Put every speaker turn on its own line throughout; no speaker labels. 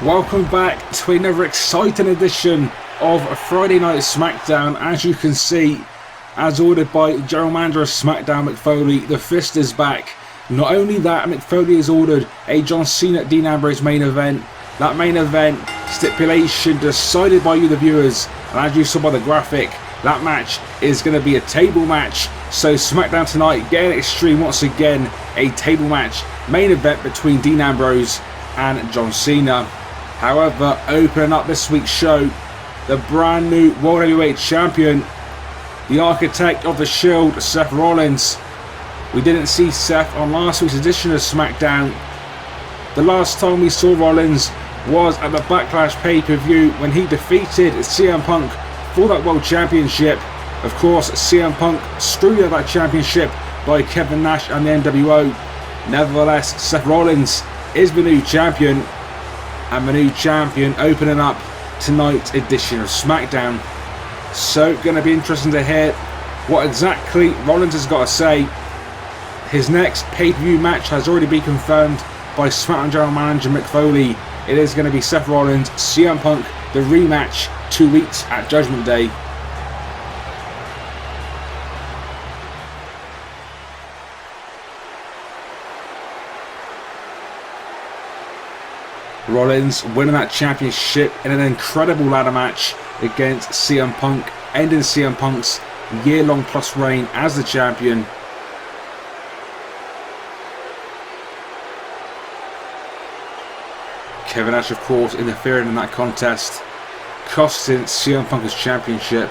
Welcome back to another exciting edition of Friday Night Smackdown. As you can see, as ordered by General Manager of Smackdown, Mick Foley, the fist is back. Not only that, Mick Foley has ordered a John Cena Dean Ambrose main event. That main event stipulation decided by you, the viewers, and as you saw by the graphic, that match is going to be a table match. So Smackdown tonight, getting extreme once again, a table match main event between Dean Ambrose and John Cena. However, opening up this week's show, the brand new World Heavyweight Champion, the architect of the Shield, Seth Rollins. We didn't see Seth on last week's edition of Smackdown. The last time we saw Rollins was at the Backlash pay-per-view when he defeated CM Punk for that World Championship. Of course, CM Punk screwed out that championship by Kevin Nash and the NWO. Nevertheless, Seth Rollins is the new champion, and the new champion opening up tonight's edition of Smackdown. So, going to be interesting to hear what exactly Rollins has got to say. His next pay-per-view match has already been confirmed by Smackdown General Manager Mick Foley. It is going to be Seth Rollins, CM Punk, the rematch 2 weeks at Judgment Day. Rollins winning that championship in an incredible ladder match against CM Punk, ending CM Punk's year-long plus reign as the champion. Kevin Nash, of course, interfering in that contest, costing CM Punk his championship.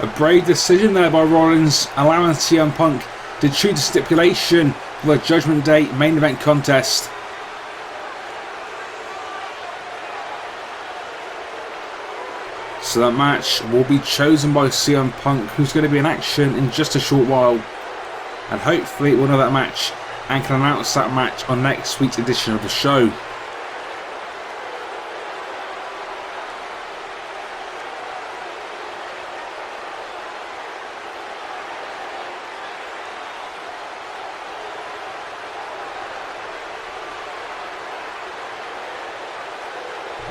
A brave decision there by Rollins, allowing CM Punk to choose the stipulation for the Judgment Day main event contest. So that match will be chosen by CM Punk, who's going to be in action in just a short while. And hopefully we'll know that match and can announce that match on next week's edition of the show.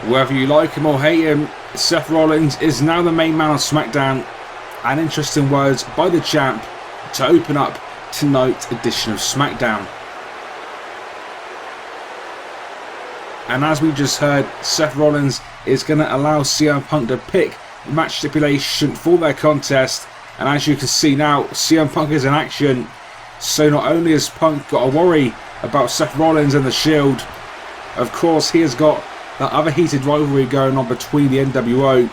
Whether you like him or hate him, Seth Rollins is now the main man on Smackdown. And interesting words by the champ to open up tonight's edition of Smackdown. And as we just heard, Seth Rollins is going to allow CM Punk to pick the match stipulation for their contest. And as you can see now, CM Punk is in action. So not only has Punk got to worry about Seth Rollins and the Shield, of course he has got that other heated rivalry going on between the NWO.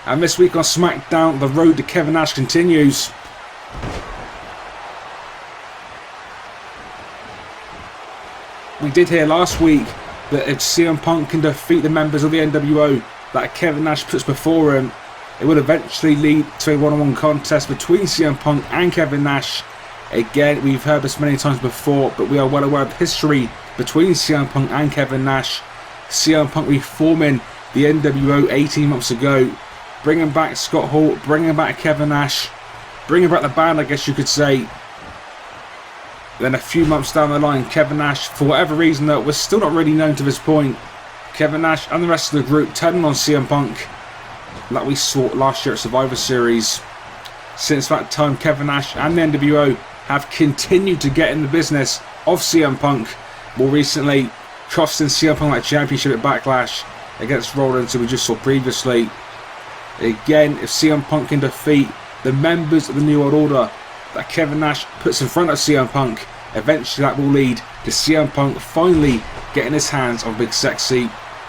And this week on Smackdown, the road to Kevin Nash continues. We did hear last week that if CM Punk can defeat the members of the NWO that Kevin Nash puts before him, it would eventually lead to a one-on-one contest between CM Punk and Kevin Nash. Again, we've heard this many times before, but we are well aware of the history between CM Punk and Kevin Nash. CM Punk reforming the NWO 18 months ago, bringing back Scott Hall, bringing back Kevin Nash, bringing back the band, I guess you could say. Then a few months down the line, Kevin Nash, for whatever reason that was still not really known to this point, Kevin Nash and the rest of the group turning on CM Punk, like we saw last year at Survivor Series. Since that time, Kevin Nash and the NWO have continued to get in the business of CM Punk. More recently, costing CM Punk that championship at Backlash against Rollins, who we just saw previously. Again, if CM Punk can defeat the members of the New World Order that Kevin Nash puts in front of CM Punk, eventually that will lead to CM Punk finally getting his hands on Big Sexy.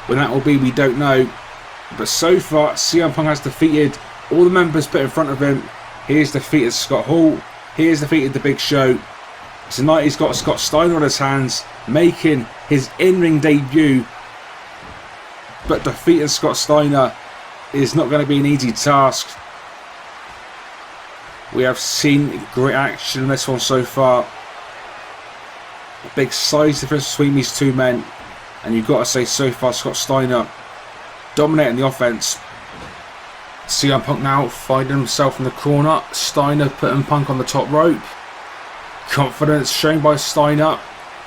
When that will be, we don't know. But so far, CM Punk has defeated all the members put in front of him, He has defeated Scott Hall. He has defeated The Big Show. Tonight he's got Scott Steiner on his hands, making his in-ring debut. But defeating Scott Steiner is not going to be an easy task. We have seen great action in this one so far. A big size difference between these two men. And you've got to say so far Scott Steiner dominating the offense. CM Punk now finding himself in the corner. Steiner putting Punk on the top rope. Confidence shown by Steiner.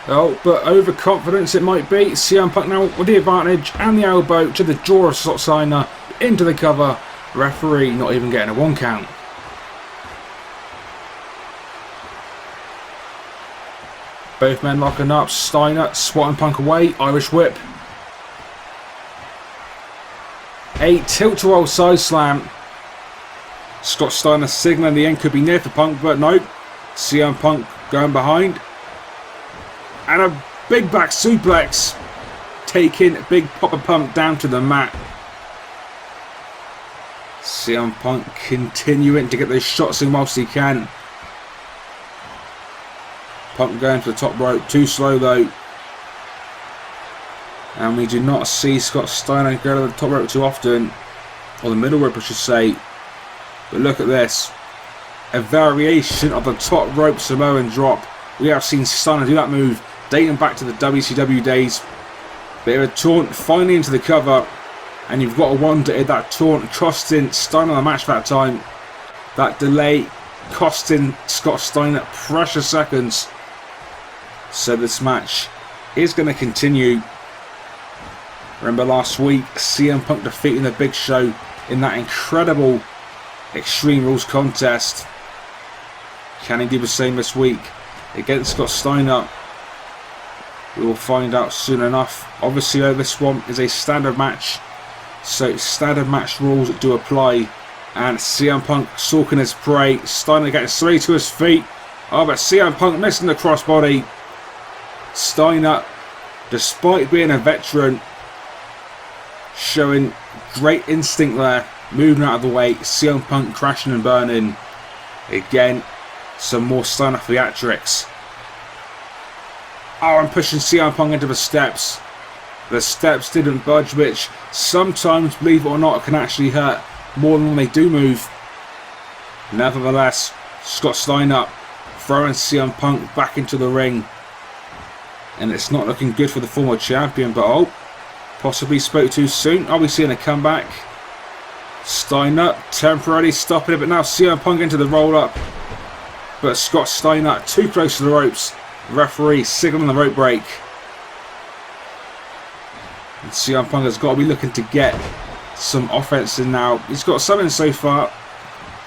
Oh, but overconfidence it might be. CM Punk now with the advantage and the elbow to the jaw of Scott Steiner into the cover. Referee not even getting a 1 count. Both men locking up. Steiner swatting Punk away. Irish whip. A tilt-to-roll side slam. Scott Steiner signaling the end could be near for Punk, but no. CM Punk going behind. And a big back suplex. Taking Big Papa Punk down to the mat. CM Punk continuing to get those shots in whilst he can. Punk going to the top rope. Too slow though. And we do not see Scott Steiner go to the top rope too often. Or the middle rope I should say. But look at this. A variation of the top rope Samoan drop. We have seen Steiner do that move dating back to the WCW days. Bit of a taunt finally into the cover. And you've got to wonder if that taunt costing Steiner the match that time. That delay costing Scott Steiner precious seconds. So this match is going to continue. Remember last week, CM Punk defeating The Big Show in that incredible Extreme Rules contest. Can he do the same this week against Scott Steiner? We will find out soon enough. Obviously, though, this one is a standard match, so standard match rules do apply. And CM Punk stalking his prey. Steiner getting straight to his feet. Oh, but CM Punk missing the crossbody. Steiner, despite being a veteran, showing great instinct there, moving out of the way. CM Punk crashing and burning. Again, some more Steiner theatrics. Oh, I'm pushing CM Punk into the steps. The steps didn't budge, which sometimes, believe it or not, can actually hurt more than when they do move. Nevertheless, Scott Steiner throwing CM Punk back into the ring. And it's not looking good for the former champion, but oh, possibly spoke too soon. Are we seeing a comeback? Steiner temporarily stopping it, but now CM Punk into the roll up. But Scott Steiner too close to the ropes. Referee signaling the rope break. And CM Punk has got to be looking to get some offense in now. He's got something so far,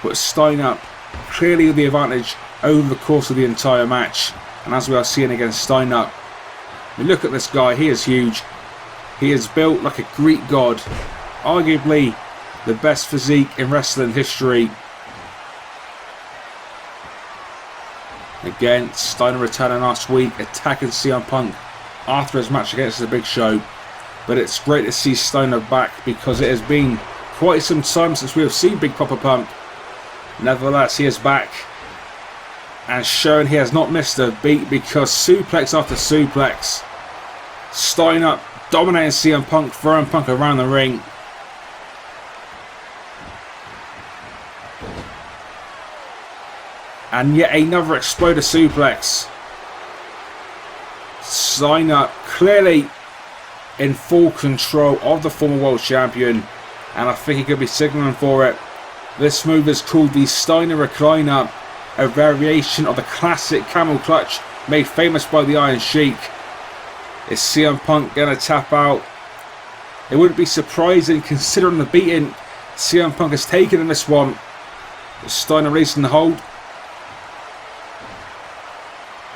but Steiner clearly with the advantage over the course of the entire match. And as we are seeing against Steiner, I mean, look at this guy, he is huge. He is built like a Greek god. Arguably the best physique in wrestling history. Again, Steiner returning last week, attacking CM Punk after his match against The Big Show. But it's great to see Steiner back because it has been quite some time since we have seen Big Papa Punk. Nevertheless, he is back and showing he has not missed a beat because suplex after suplex. Steiner dominating CM Punk, throwing Punk around the ring. And yet another exploder suplex. Steiner clearly in full control of the former world champion, and I think he could be signaling for it. This move is called the Steiner Recliner, a variation of the classic camel clutch made famous by the Iron Sheik. Is CM Punk going to tap out? It wouldn't be surprising considering the beating CM Punk has taken in this one. Is Steiner releasing the hold?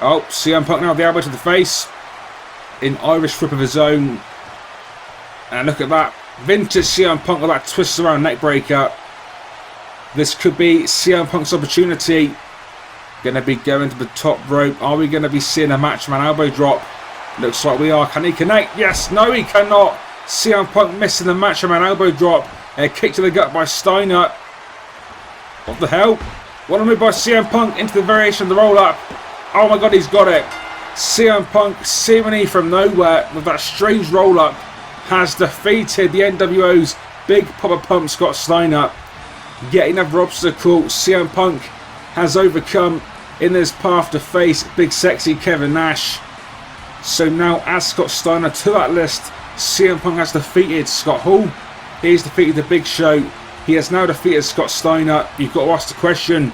Oh, CM Punk now the elbow to the face. In Irish whip of his own. And look at that. Vintage CM Punk with that twist around neck breaker. This could be CM Punk's opportunity. Going to be going to the top rope. Are we going to be seeing a matchman elbow drop? Looks like we are. Can he connect? Yes. No, he cannot. CM Punk missing the matchman elbow drop. A kick to the gut by Steiner. What the hell? What a move by CM Punk into the variation of the roll-up. Oh my god, he's got it. CM Punk, seemingly from nowhere, with that strange roll-up, has defeated the NWO's Big Papa Pump Scott Steiner. Yet another obstacle CM Punk has overcome in his path to face Big Sexy Kevin Nash. So now add Scott Steiner to that list. CM Punk has defeated Scott Hall. He has defeated the Big Show. He has now defeated Scott Steiner. You've got to ask the question,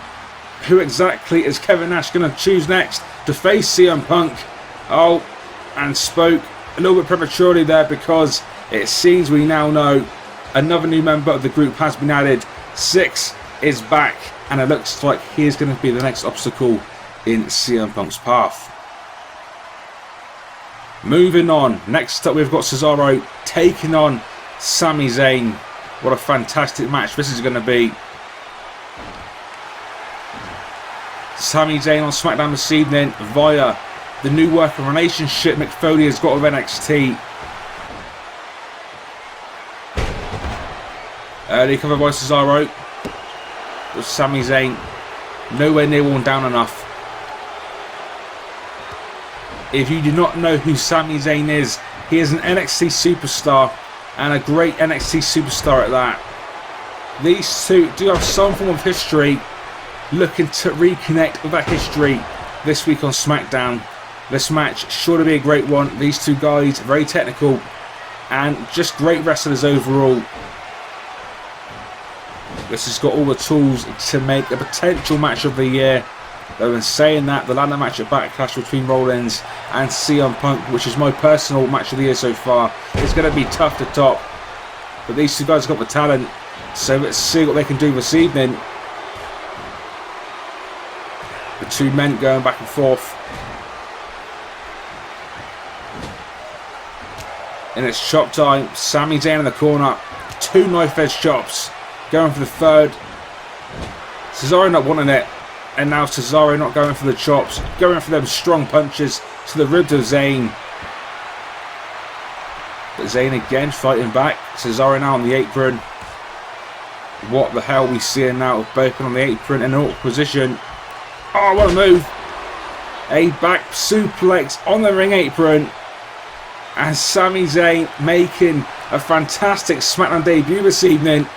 who exactly is Kevin Nash going to choose next to face CM Punk? Oh, and spoke a little bit prematurely there, because it seems we now know another new member of the group has been added. Six is back, and it looks like he is going to be the next obstacle in CM Punk's path. Moving on, next up we've got Cesaro taking on Sami Zayn. What a fantastic match this is going to be. Sami Zayn on Smackdown this evening via the new working relationship Mick Foley has got with NXT. Early cover by Cesaro. But Sami Zayn nowhere near worn down enough. If you do not know who Sami Zayn is, he is an NXT superstar, and a great NXT superstar at that. These two do have some form of history, looking to reconnect with that history this week on SmackDown. This match sure to be a great one. These two guys, very technical and just great wrestlers overall. This has got all the tools to make a potential match of the year. Though in saying that, the ladder match at Backlash between Rollins and CM Punk, which is my personal match of the year so far, is going to be tough to top. But these two guys have got the talent, so let's see what they can do this evening. The two men going back and forth. And it's chop time. Sami Zayn in the corner. Two knife edge chops. Going for the third. Cesaro not wanting it. And now Cesaro not going for the chops. Going for them strong punches to the ribs of Zayn. But Zayn again fighting back. Cesaro now on the apron. What the hell we seeing now with both on the apron in an awkward position. Oh, what a move. A back suplex on the ring apron. And Sami Zayn making a fantastic SmackDown debut this evening.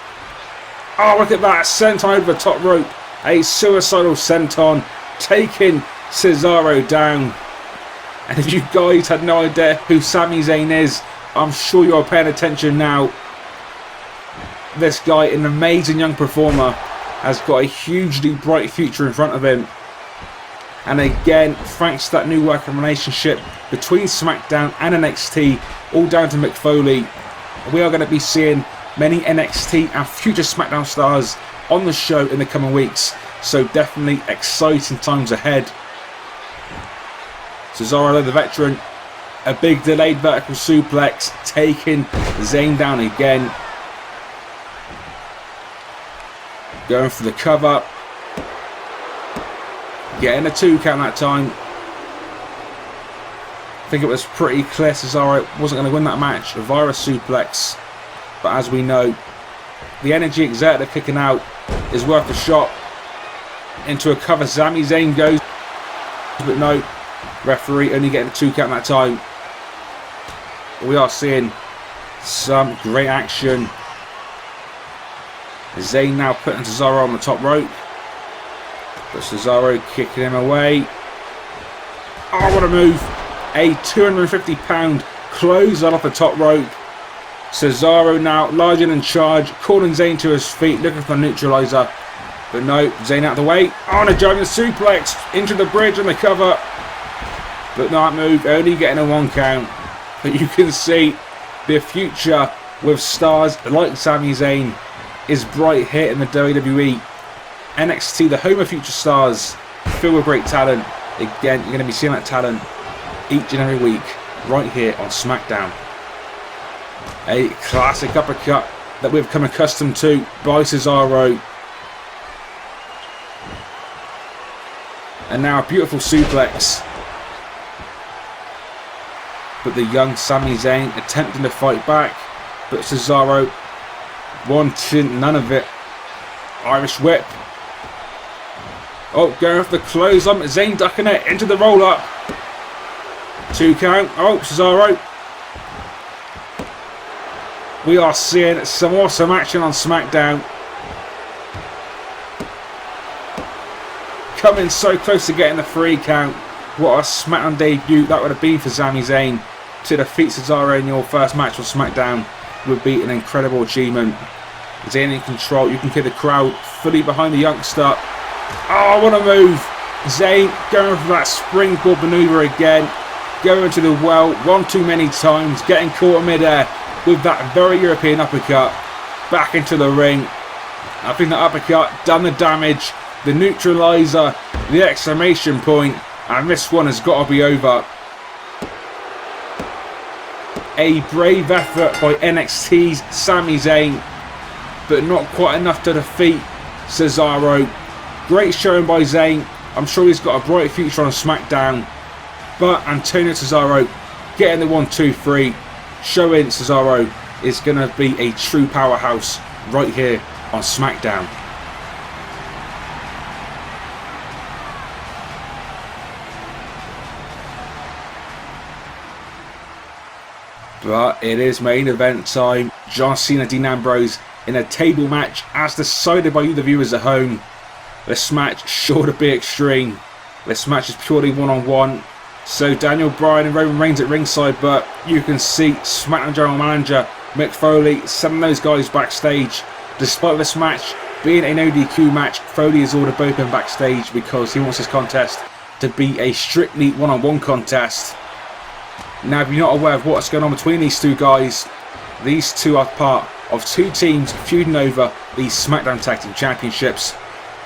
Oh, look at that. Senton over the top rope. A suicidal senton taking Cesaro down. And if you guys had no idea who Sami Zayn is, I'm sure you're paying attention now. This guy, an amazing young performer, has got a hugely bright future in front of him. And again, thanks to that new working relationship between SmackDown and NXT, all down to Mick Foley, we are going to be seeing many NXT and future SmackDown stars on the show in the coming weeks. So definitely exciting times ahead. Cesaro, the veteran, a big delayed vertical suplex, taking Zayn down again. Going for the cover. Getting a 2 count that time. I think it was pretty clear Cesaro wasn't going to win that match via a suplex. But as we know, the energy exerted kicking out is worth a shot. Into a cover, Sami Zayn goes. But no, referee only getting a 2 count that time. We are seeing some great action. Zayn now putting Cesaro on the top rope. But Cesaro kicking him away. Oh, what a move. A 250-pound clothesline off the top rope. Cesaro now large and in charge, calling Zayn to his feet, looking for the neutralizer. But no, Zayn out of the way. Oh, and a driving suplex into the bridge on the cover. But that move only getting a 1 count. But you can see the future with stars like Sami Zayn is bright here in the WWE. NXT, the home of future stars, filled with great talent. Again, you're going to be seeing that talent each and every week right here on SmackDown. A classic uppercut that we've come accustomed to by Cesaro. And now a beautiful suplex. But the young Sami Zayn attempting to fight back. But Cesaro wanting none of it. Irish whip. Oh, going for the close on. Zayn ducking it into the roll up. 2 count. Oh, Cesaro. We are seeing some awesome action on Smackdown. Coming so close to getting the 3 count. What a Smackdown debut that would have been for Sami Zayn. To defeat Cesaro in your first match on Smackdown would be an incredible achievement. Zayn in control. You can hear the crowd fully behind the youngster. Oh, what a move. Zayn going for that springboard maneuver again. Going to the well one too many times. Getting caught in midair with that very European uppercut. Back into the ring. I think the uppercut done the damage. The neutralizer. The exclamation point. And this one has got to be over. A brave effort by NXT's Sami Zayn. But not quite enough to defeat Cesaro. Great showing by Zayn. I'm sure he's got a bright future on SmackDown. But Antonio Cesaro getting the 1-2-3. Showing Cesaro is going to be a true powerhouse right here on SmackDown. But it is main event time. John Cena, Dean Ambrose in a table match as decided by you, the viewers at home. This match sure to be extreme. This match is purely one-on-one. So Daniel Bryan and Roman Reigns at ringside, but you can see SmackDown General Manager Mick Foley sending those guys backstage. Despite this match being an ODQ match, Foley has ordered both men backstage because he wants this contest to be a strictly one-on-one contest. Now, if you're not aware of what's going on between these two guys, these two are part of 2 teams feuding over the SmackDown Tag Team Championships.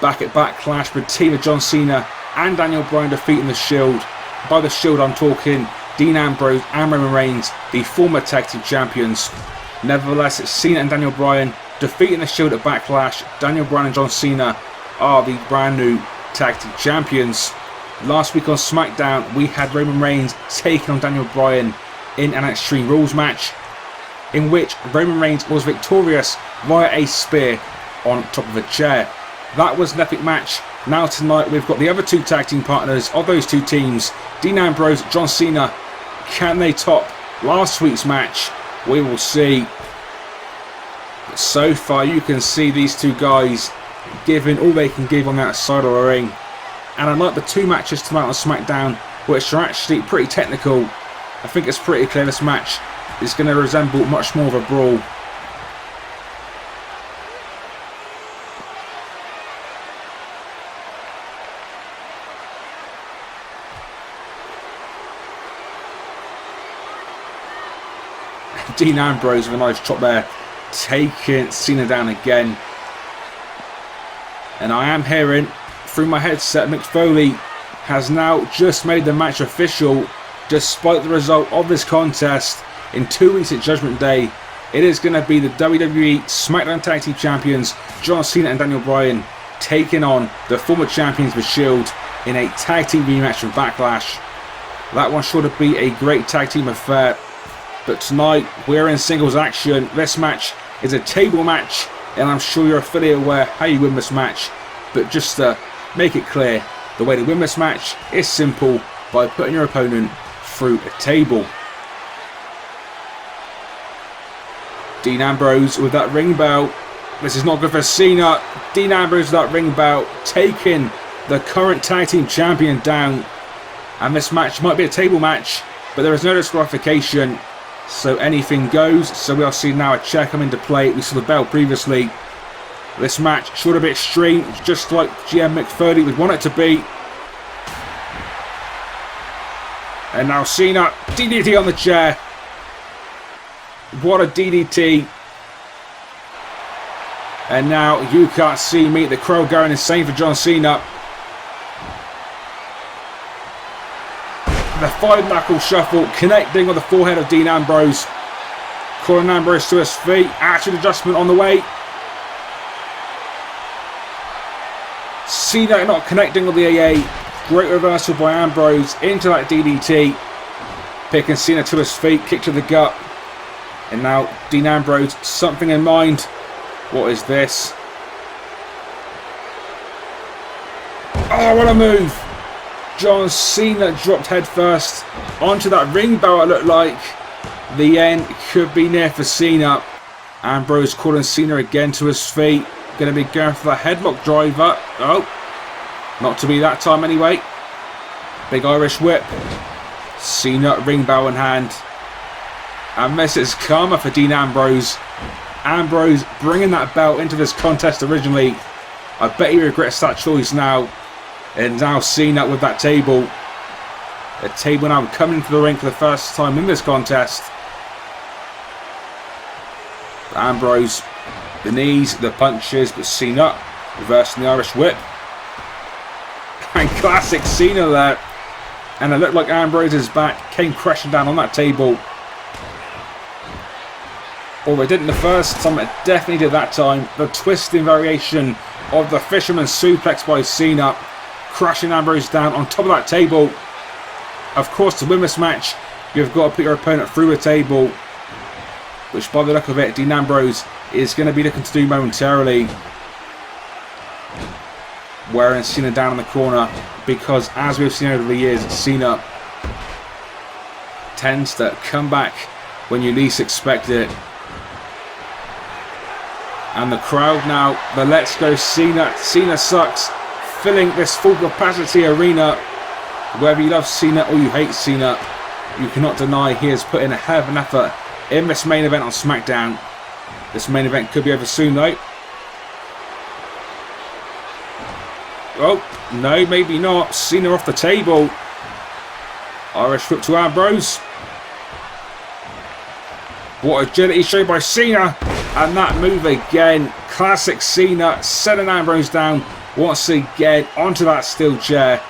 Back at Backlash with team of John Cena and Daniel Bryan defeating the Shield. By the Shield, I'm talking Dean Ambrose and Roman Reigns, the former Tag Team Champions. Nevertheless, it's Cena and Daniel Bryan defeating the Shield at Backlash. Daniel Bryan and John Cena are the brand new Tag Team Champions. Last week on SmackDown, we had Roman Reigns taking on Daniel Bryan in an Extreme Rules match, in which Roman Reigns was victorious via a spear on top of a chair. That was an epic match. Now tonight we've got the other 2 tag team partners of those 2 teams, Dean Ambrose, John Cena. Can they top last week's match? We will see. But so far you can see these 2 guys giving all they can give on that side of the ring. And I like the 2 matches tonight on SmackDown, which are actually pretty technical. I think it's pretty clear this match is going to resemble much more of a brawl. Dean Ambrose with a nice chop there, taking Cena down again. And I am hearing through my headset, Mick Foley has now just made the match official. Despite the result of this contest, in 2 weeks at Judgment Day, it is going to be the WWE SmackDown Tag Team Champions, John Cena and Daniel Bryan, taking on the former champions of the Shield in a tag team rematch from Backlash. That one sure to be a great tag team affair. But tonight, we're in singles action. This match is a table match, and I'm sure you're fully aware how you win this match. But just to make it clear, the way to win this match is simple, by putting your opponent through a table. Dean Ambrose with that ring bell. This is not good for Cena. Dean Ambrose with that ring bell, taking the current tag team champion down. And this match might be a table match, but there is no disqualification, so anything goes. So we are seeing now a chair come into play. We saw the bell previously. This match should have been extreme, just like GM Mick Foley would want it to be. And now Cena, DDT on the chair. What a DDT. And now You Can't See Me, the crowd going insane for John Cena. The 5-knuckle shuffle connecting with the forehead of Dean Ambrose. Calling Ambrose to his feet. Attitude adjustment on the way. Cena not connecting with the AA. Great reversal by Ambrose into that DDT. Picking Cena to his feet. Kick to the gut. And now Dean Ambrose, something in mind. What is this? Oh, what a move. John Cena dropped headfirst onto that ring bell, it looked like. The end could be near for Cena. Ambrose calling Cena again to his feet. Going to be going for the headlock driver. Oh, not to be that time anyway. Big Irish whip. Cena ring bell in hand. And this is karma for Dean Ambrose. Ambrose bringing that belt into this contest originally. I bet he regrets that choice now. And now Cena with that table. The table now coming into the ring for the first time in this contest. Ambrose, the knees, the punches, but Cena reversing the Irish whip. And classic Cena there. And it looked like Ambrose's back came crashing down on that table. Or it didn't the first time, it definitely did that time. The twisting variation of the fisherman suplex by Cena, crashing Ambrose down on top of that table. Of course, to win this match, you've got to put your opponent through the table, which by the look of it, Dean Ambrose is going to be looking to do momentarily. Wearing Cena down in the corner, because as we've seen over the years, Cena tends to come back when you least expect it. And the crowd now, the Let's Go Cena, Cena sucks, filling this full capacity arena. Whether you love Cena or you hate Cena, you cannot deny he has put in a hell of an effort in this main event on Smackdown. This main event could be over soon though. Oh, no, maybe not. Cena off the table. Irish whip to Ambrose. What agility shown by Cena. And that move again. Classic Cena. Sending Ambrose down once again onto that steel chair.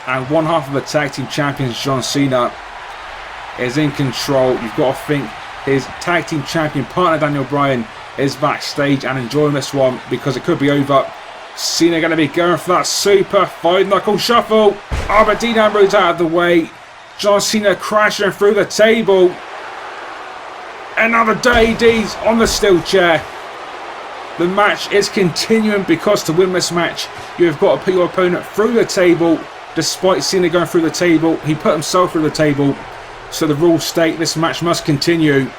And one half of the tag team champions, John Cena, is in control. You've got to think his tag team champion partner, Daniel Bryan, is backstage and enjoying this one because it could be over. Cena going to be going for that super 5-knuckle shuffle. Oh, but Dean Ambrose out of the way. John Cena crashing through the table. Another Dirty Deeds on the steel chair. The match is continuing because to win this match, you've got to put your opponent through the table. Despite Cena going through the table, he put himself through the table. So the rules state this match must continue.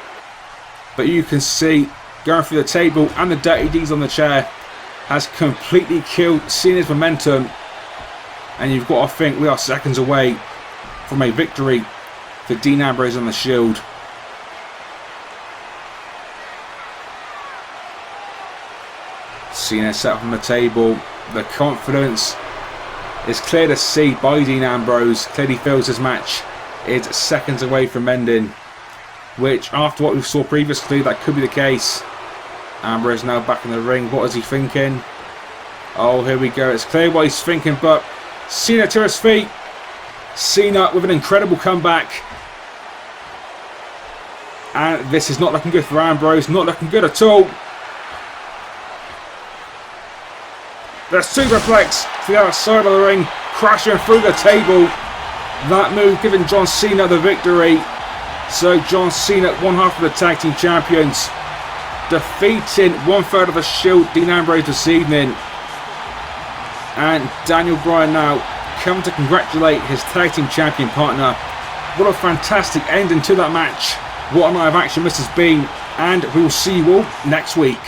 But you can see going through the table and the Dirty Deeds on the chair has completely killed Cena's momentum. And you've got to think we are seconds away from a victory for Dean Ambrose on the Shield. Cena set up on the table. The confidence is clear to see by Dean Ambrose. Clearly feels his match is seconds away from ending, which after what we saw previously, that could be the case. Ambrose now back in the ring. What is he thinking? Oh, here we go. It's clear what he's thinking, but Cena to his feet. Cena with an incredible comeback. And this is not looking good for Ambrose. Not looking good at all. The superplex to the outside of the ring, crashing through the table. That move giving John Cena the victory. So John Cena, one half of the tag team champions, defeating 1/3 of the Shield, Dean Ambrose this evening. And Daniel Bryan now coming to congratulate his tag team champion partner. What a fantastic ending to that match. What a night of action this has been. And we will see you all next week.